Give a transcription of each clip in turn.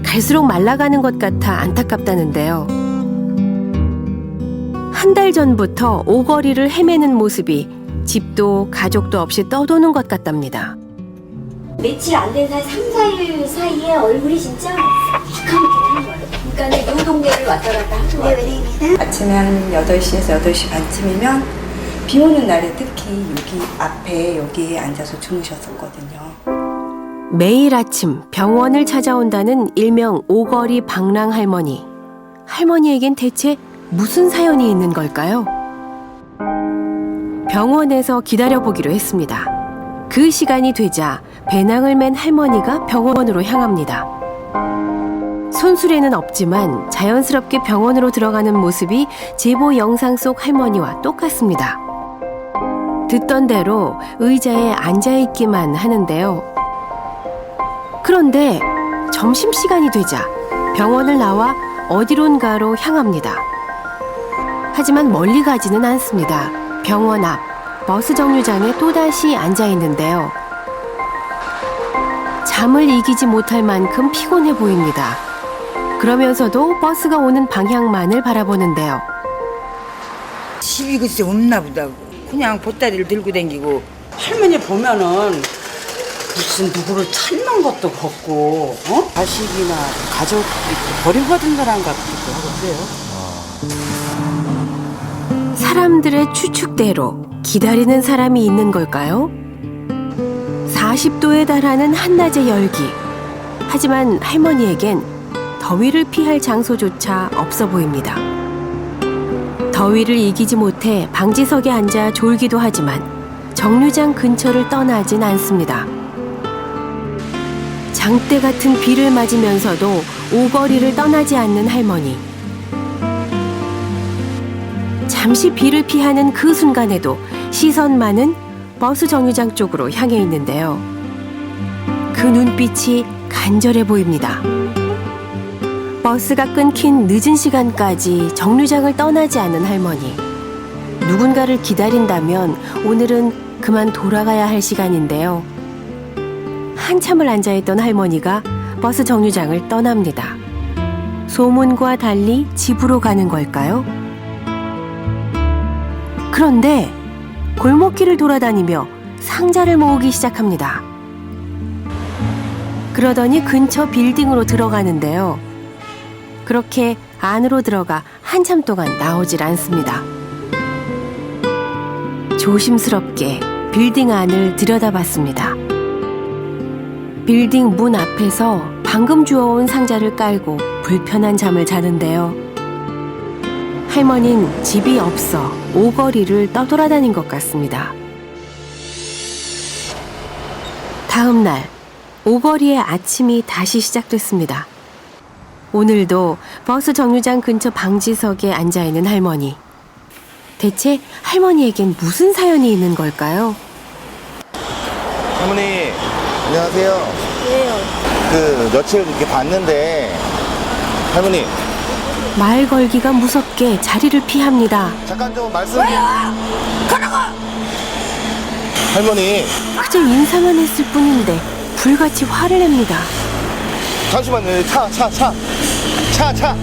갈수록 말라가는 것 같아 안타깝다는데요. 한 달 전부터 오거리를 헤매는 모습이 집도 가족도 없이 떠도는 것 같답니다. 며칠 안 된 사이 3, 4일 사이에 얼굴이 진짜 시커멓게 되는 거예요. 그러니까 요 동네를 왔다 갔다 하는 거예요. 아침에 한 8시에서 8시 반쯤이면 비 오는 날에 특히 여기 앞에 여기에 앉아서 주무셨었거든요. 매일 아침 병원을 찾아온다는 일명 오거리 방랑 할머니. 할머니에겐 대체 무슨 사연이 있는 걸까요? 병원에서 기다려보기로 했습니다. 그 시간이 되자 배낭을 맨 할머니가 병원으로 향합니다. 손수레는 없지만 자연스럽게 병원으로 들어가는 모습이 제보 영상 속 할머니와 똑같습니다. 듣던 대로 의자에 앉아있기만 하는데요. 그런데 점심시간이 되자 병원을 나와 어디론가로 향합니다. 하지만 멀리 가지는 않습니다. 병원 앞 버스 정류장에 또다시 앉아있는데요. 잠을 이기지 못할 만큼 피곤해 보입니다. 그러면서도 버스가 오는 방향만을 바라보는데요. 집이 글쎄 없나 보다고. 그냥 보따리를 들고 다니고. 할머니 보면은 무슨 누구를 찾는 것도 같고, 자식이나 가족 버리고 가던 사람 같기도 하고 그래요. 사람들의 추측대로 기다리는 사람이 있는 걸까요? 40도에 달하는 한낮의 열기. 하지만 할머니에겐 더위를 피할 장소조차 없어 보입니다. 더위를 이기지 못해 방지석에 앉아 졸기도 하지만 정류장 근처를 떠나진 않습니다. 장대 같은 비를 맞으면서도 오거리를 떠나지 않는 할머니. 잠시 비를 피하는 그 순간에도 시선만은 버스 정류장 쪽으로 향해 있는데요. 그 눈빛이 간절해 보입니다. 버스가 끊긴 늦은 시간까지 정류장을 떠나지 않은 할머니. 누군가를 기다린다면 오늘은 그만 돌아가야 할 시간인데요. 한참을 앉아있던 할머니가 버스 정류장을 떠납니다. 소문과 달리 집으로 가는 걸까요? 그런데 골목길을 돌아다니며 상자를 모으기 시작합니다. 그러더니 근처 빌딩으로 들어가는데요. 그렇게 안으로 들어가 한참 동안 나오질 않습니다. 조심스럽게 빌딩 안을 들여다봤습니다. 빌딩 문 앞에서 방금 주워온 상자를 깔고 불편한 잠을 자는데요. 할머니는 집이 없어 오거리를 떠돌아다닌 것 같습니다. 다음 날 오거리의 아침이 다시 시작됐습니다. 오늘도 버스 정류장 근처 방지석에 앉아있는 할머니. 대체 할머니에겐 무슨 사연이 있는 걸까요? 할머니, 안녕하세요. 왜요? 며칠 이렇게 봤는데, 할머니. 말 걸기가 무섭게 자리를 피합니다. 잠깐 좀 말씀. 할머니. 그저 인사만 했을 뿐인데 불같이 화를 냅니다. 잠시만요. 차.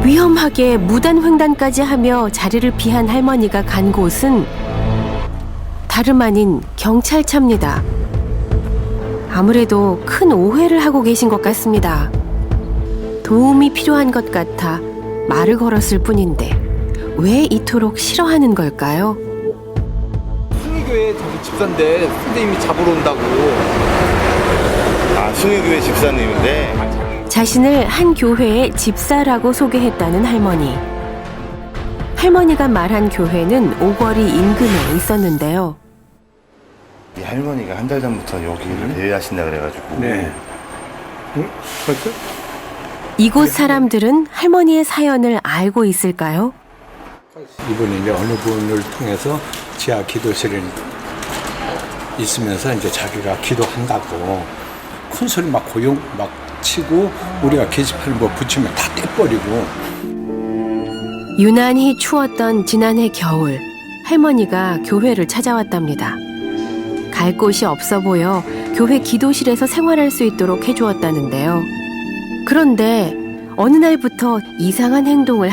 위험하게 무단횡단까지 하며 자리를 피한 할머니가 간 곳은 다름 아닌 경찰차입니다. 아무래도 큰 오해를 하고 계신 것 같습니다. 도움이 필요한 것 같아 말을 걸었을 뿐인데 왜 이토록 싫어하는 걸까요? 숭의교회 저기 집사인데 선생님이 잡으러 온다고. 아, 숭의교회 집사님인데. 자신을 한 교회의 집사라고 소개했다는 할머니. 할머니가 말한 교회는 오거리 인근에 있었는데요. 이 할머니가 한 달 전부터 여기를 대회하신다 그래가지고. 네. 벌써? 이곳 사람들은 할머니의 사연을 알고 있을까요? 이분이 이제 어느 분을 통해서 지하 기도실에 있으면서 이제 자기가 기도한다고 큰 소리 막 고용 막 치고 우리가 게시판을 뭐 붙이면 다 떼버리고. 유난히 추웠던 지난해 겨울 할머니가 교회를 찾아왔답니다. 갈 곳이 없어 보여 교회 기도실에서 생활할 수 있도록 해주었다는데요. 그런데 어느 날부터 이상한 행동을